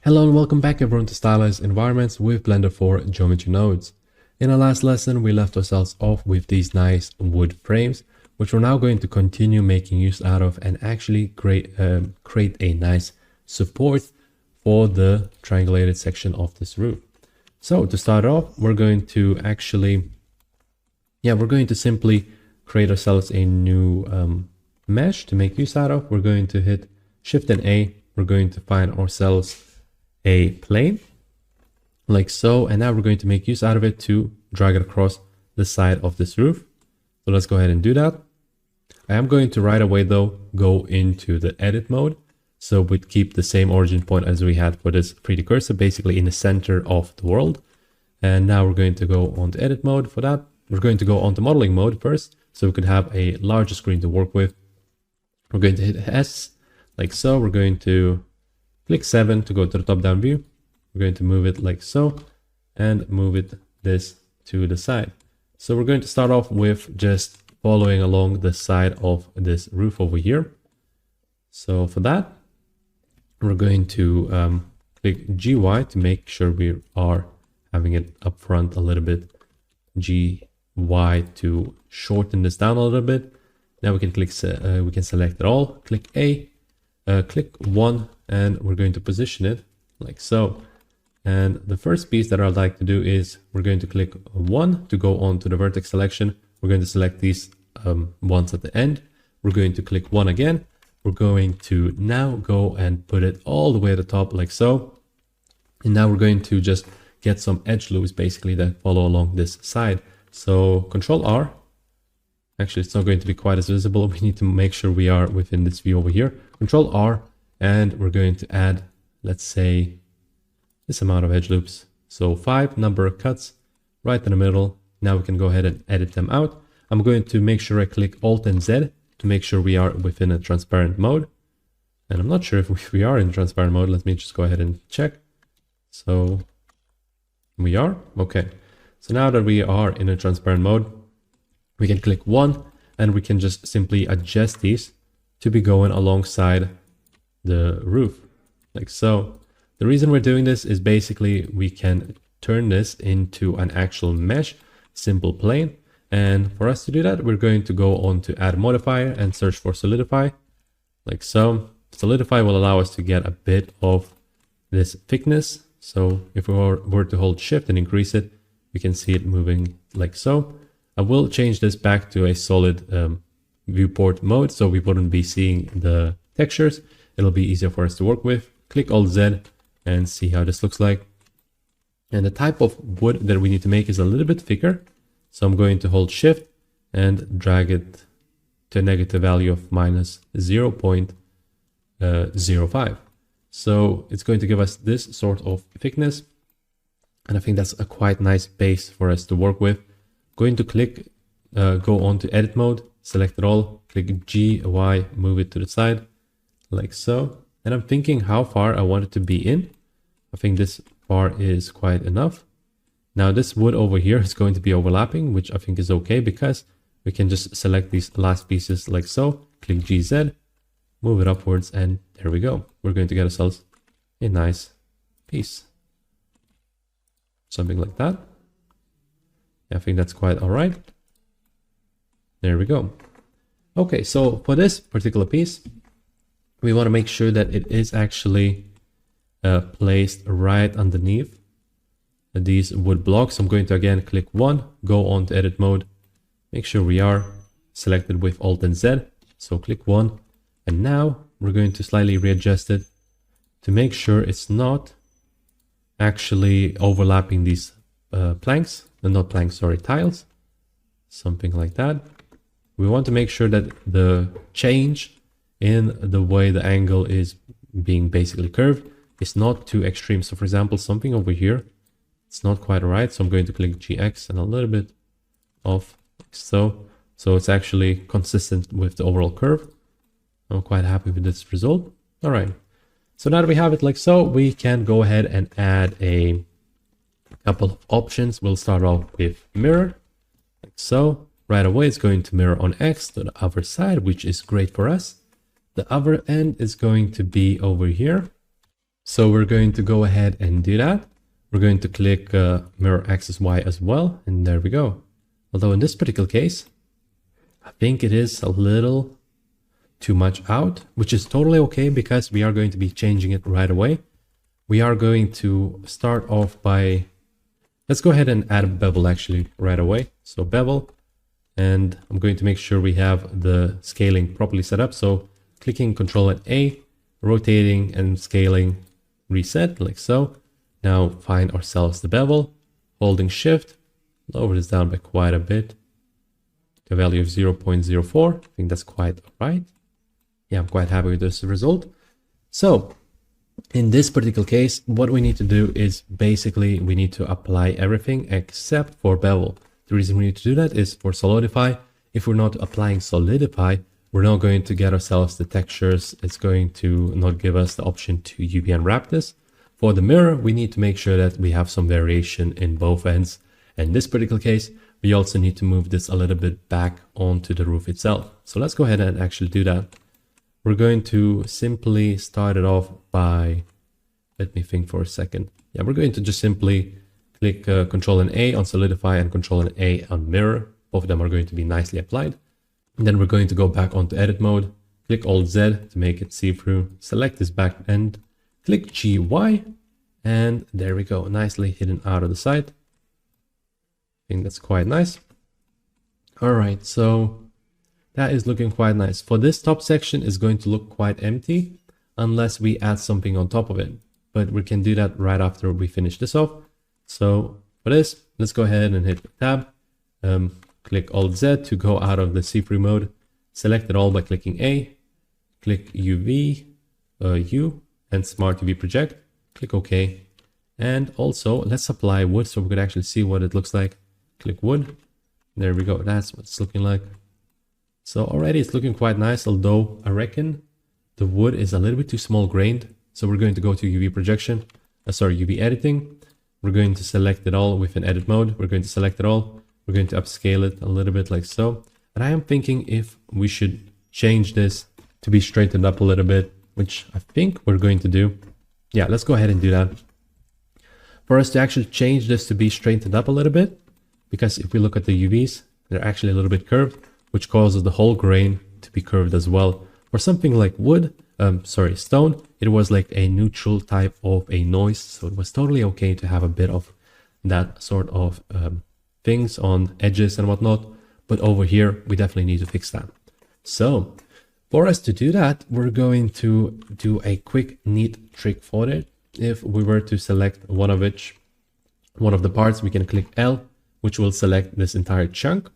Hello and welcome back everyone to Stylized Environments with Blender for Geometry Nodes. In our last lesson, we left ourselves off with these nice wood frames, which we're now going to continue making use out of and actually create a nice support for the triangulated section of this roof. So to start off, we're going to simply create ourselves a new mesh to make use out of. We're going to hit Shift and A. We're going to find ourselves a plane like so, and now we're going to make use out of it to drag it across the side of this roof. So let's go ahead and do that. I am going to right away though go into the edit mode, so we'd keep the same origin point as we had for this 3D cursor, basically in the center of the world. And now we're going to go on to edit mode. For that, we're going to go on to modeling mode first, so we could have a larger screen to work with. We're going to hit S like so. We're going to click 7 to go to the top-down view. We're going to move it like so and move it this to the side. So we're going to start off with just following along the side of this roof over here. So for that, we're going to click GY to make sure we are having it up front a little bit. GY to shorten this down a little bit. Now we can click, we can select it all. Click A, click 1. And we're going to position it like so. And the first piece that I'd like to do is we're going to click 1 to go on to the vertex selection. We're going to select these ones at the end. We're going to click 1 again. We're going to now go and put it all the way at the top like so. And now we're going to just get some edge loops basically that follow along this side. So Control R. Actually, it's not going to be quite as visible. We need to make sure we are within this view over here. Control R. And we're going to add, let's say, this amount of edge loops. So 5 number of cuts right in the middle. Now we can go ahead and edit them out. I'm going to make sure I click Alt and Z to make sure we are within a transparent mode. And I'm not sure if we are in transparent mode. Let me just go ahead and check. So we are. Okay. So now that we are in a transparent mode, we can click 1 and we can just simply adjust these to be going alongside the roof like so. The reason we're doing this is basically we can turn this into an actual mesh, simple plane. And for us to do that, we're going to go on to add modifier and search for solidify like so. Solidify will allow us to get a bit of this thickness. So if we were to hold shift and increase it, we can see it moving like so. I will change this back to a solid viewport mode, so we wouldn't be seeing the textures. It'll be easier for us to work with. Click Alt Z and see how this looks like. And the type of wood that we need to make is a little bit thicker. So I'm going to hold shift and drag it to a negative value of minus 0.05. So it's going to give us this sort of thickness. And I think that's a quite nice base for us to work with. Going to click, go on to edit mode, select it all, click G, Y, move it to the side. Like so. And I'm thinking how far I want it to be in. I think this far is quite enough. Now this wood over here is going to be overlapping, which I think is okay because we can just select these last pieces like so. Click GZ, move it upwards, and there we go. We're going to get ourselves a nice piece. Something like that. I think that's quite all right. There we go. Okay, so for this particular piece, we want to make sure that it is actually placed right underneath these wood blocks. I'm going to again click 1, go on to edit mode, make sure we are selected with Alt and Z. So click 1, and now we're going to slightly readjust it to make sure it's not actually overlapping these tiles. Something like that. We want to make sure that the change in the way the angle is being basically curved is not too extreme. So for example, something over here, it's not quite right. So I'm going to click GX and a little bit off so it's actually consistent with the overall curve. I'm quite happy with this result. All right. So now that we have it like so, we can go ahead and add a couple of options. We'll start off with mirror like so. Right away, it's going to mirror on X to the other side, which is great for us. The other end is going to be over here. So we're going to go ahead and do that. We're going to click mirror axis Y as well, and there we go. Although in this particular case, I think it is a little too much out, which is totally okay because we are going to be changing it right away. We are going to start off by, let's go ahead and add a bevel actually right away. So bevel, and I'm going to make sure we have the scaling properly set up. So clicking Control and A, rotating and scaling, reset like so. Now find ourselves the bevel, holding Shift, lower this down by quite a bit to a value of 0.04. I think that's quite all right. Yeah, I'm quite happy with this result. So in this particular case, what we need to do is basically we need to apply everything except for bevel. The reason we need to do that is for solidify. If we're not applying solidify, we're not going to get ourselves the textures. It's going to not give us the option to UV unwrap this. For the mirror, we need to make sure that we have some variation in both ends. In this particular case, we also need to move this a little bit back onto the roof itself. So let's go ahead and actually do that. We're going to simply start it off by, let me think for a second. Yeah, we're going to just simply click Control and A on solidify and Control and A on mirror. Both of them are going to be nicely applied. And then we're going to go back onto edit mode, click Alt Z to make it see-through, select this back end, click GY, and there we go, nicely hidden out of the side. I think that's quite nice. All right, so that is looking quite nice. For this top section is going to look quite empty unless we add something on top of it. But we can do that right after we finish this off. So for this, let's go ahead and hit Tab. Click Alt Z to go out of the see-through mode. Select it all by clicking A. Click UV, U, and Smart UV Project. Click OK. And also, let's apply wood so we could actually see what it looks like. Click wood. There we go. That's what it's looking like. So already it's looking quite nice, although I reckon the wood is a little bit too small grained. So we're going to go to UV projection, UV editing. We're going to select it all within edit mode. We're going to select it all. We're going to upscale it a little bit like so. And I am thinking if we should change this to be straightened up a little bit, which I think we're going to do. Yeah, let's go ahead and do that. For us to actually change this to be straightened up a little bit, because if we look at the UVs, they're actually a little bit curved, which causes the whole grain to be curved as well. For something like stone, it was like a neutral type of a noise. So it was totally okay to have a bit of that sort of things on edges and whatnot. But over here, we definitely need to fix that. So for us to do that, we're going to do a quick, neat trick for it. If we were to select one of the parts, we can click L, which will select this entire chunk.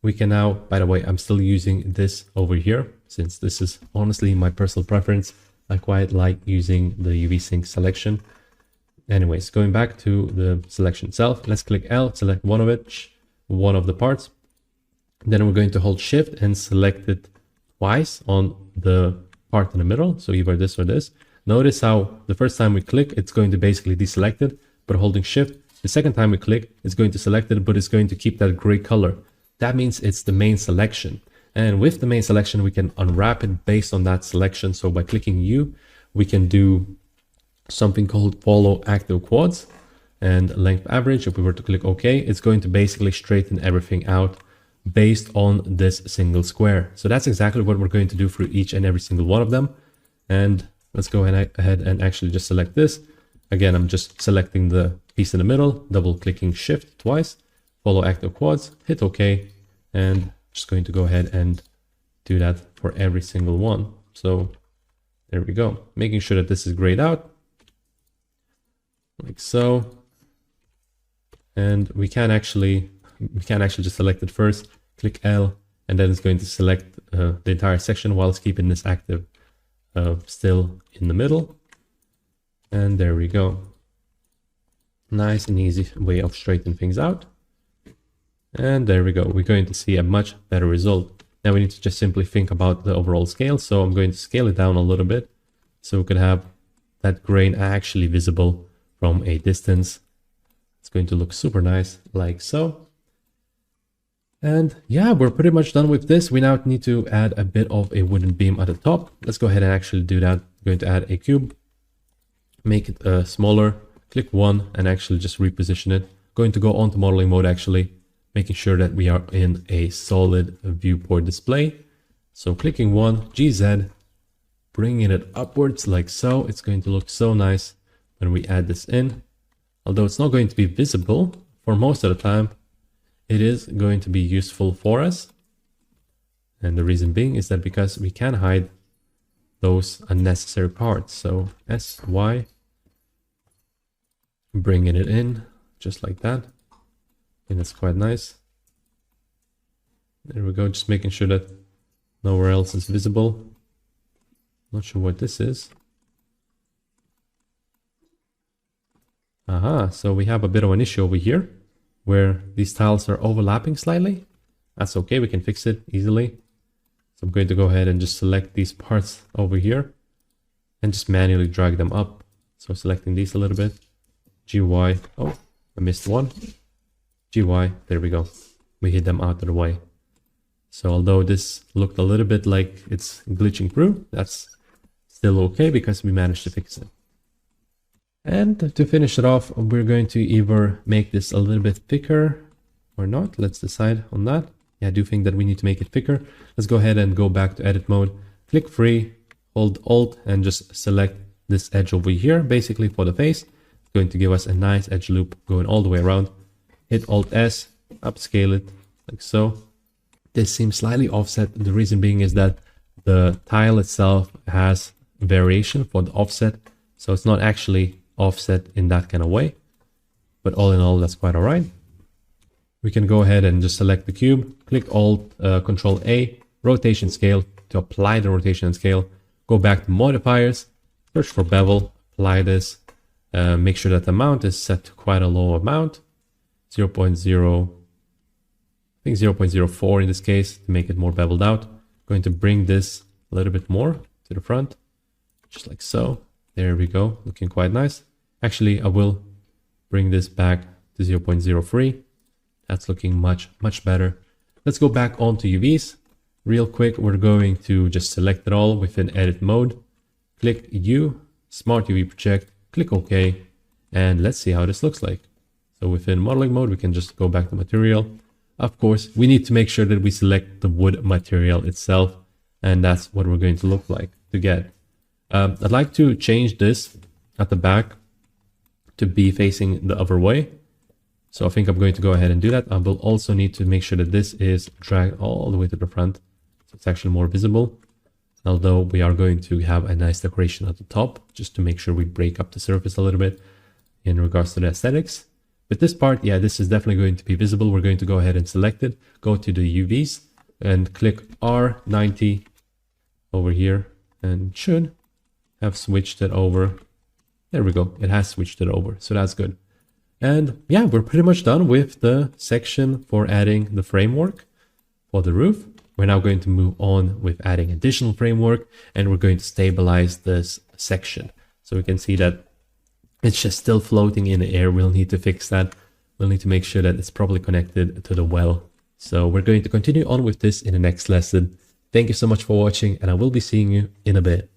We can now, by the way, I'm still using this over here, since this is honestly my personal preference. I quite like using the UV sync selection. Anyways, going back to the selection itself, let's click L, select one of the parts. Then we're going to hold Shift and select it twice on the part in the middle. So either this or this. Notice how the first time we click, it's going to basically deselect it, but holding Shift, the second time we click, it's going to select it, but it's going to keep that gray color. That means it's the main selection. And with the main selection, we can unwrap it based on that selection. So by clicking U, we can do something called follow active quads and length average. If we were to click OK, it's going to basically straighten everything out based on this single square. So that's exactly what we're going to do for each and every single one of them. And let's go ahead and actually just select this. Again, I'm just selecting the piece in the middle, double clicking Shift twice, follow active quads, hit OK, and just going to go ahead and do that for every single one. So there we go, making sure that this is grayed out like so. And we can actually just select it first, click L, and then it's going to select the entire section whilst keeping this active still in the middle. And there we go. Nice and easy way of straightening things out. And there we go. We're going to see a much better result. Now we need to just simply think about the overall scale. So I'm going to scale it down a little bit so we could have that grain actually visible from a distance. It's going to look super nice like so. And yeah, we're pretty much done with this. We now need to add a bit of a wooden beam at the top. Let's go ahead and actually do that. I'm going to add a cube. make it smaller, click 1 and actually just reposition it. Going to go on to modeling mode actually, making sure that we are in a solid viewport display. So clicking 1, GZ, bringing it upwards like so. It's going to look so nice when we add this in. Although it's not going to be visible for most of the time, it is going to be useful for us. And the reason being is that because we can hide those unnecessary parts. So SY, bringing it in just like that. And that's quite nice. There we go, just making sure that nowhere else is visible. Not sure what this is. Aha, so we have a bit of an issue over here where these tiles are overlapping slightly. That's okay, we can fix it easily. So I'm going to go ahead and just select these parts over here and just manually drag them up. So selecting these a little bit. GY, oh, I missed one. GY, there we go. We hit them out of the way. So although this looked a little bit like it's glitching through, that's still okay because we managed to fix it. And to finish it off, we're going to either make this a little bit thicker or not. Let's decide on that. Yeah, I do think that we need to make it thicker. Let's go ahead and go back to edit mode. Click free, hold Alt and just select this edge over here, basically for the face. It's going to give us a nice edge loop going all the way around. Hit Alt S, upscale it like so. This seems slightly offset. The reason being is that the tile itself has variation for the offset. So it's not actually offset in that kind of way, but all in all, that's quite all right. We can go ahead and just select the cube, click Alt, Control A, rotation scale to apply the rotation and scale. Go back to modifiers, search for bevel, apply this, make sure that the amount is set to quite a low amount, 0.0, I think 0.04 in this case to make it more beveled out. Going to bring this a little bit more to the front, just like so. There we go, looking quite nice. Actually, I will bring this back to 0.03. That's looking much better. Let's go back onto UVs. Real quick, we're going to just select it all within edit mode. Click U, Smart UV Project, click OK, and let's see how this looks like. So within modeling mode, we can just go back to material. Of course, we need to make sure that we select the wood material itself, and that's what we're going to look like to get. I'd like to change this at the back to be facing the other way. So I think I'm going to go ahead and do that. I will also need to make sure that this is dragged all the way to the front, so it's actually more visible. Although we are going to have a nice decoration at the top, just to make sure we break up the surface a little bit in regards to the aesthetics. But this part, yeah, this is definitely going to be visible. We're going to go ahead and select it, go to the UVs and click R90 over here, and should have switched it over. There we go. It has switched it over. So that's good. And yeah, we're pretty much done with the section for adding the framework for the roof. We're now going to move on with adding additional framework, and we're going to stabilize this section. So we can see that it's just still floating in the air. We'll need to fix that. We'll need to make sure that it's properly connected to the well. So we're going to continue on with this in the next lesson. Thank you so much for watching, and I will be seeing you in a bit.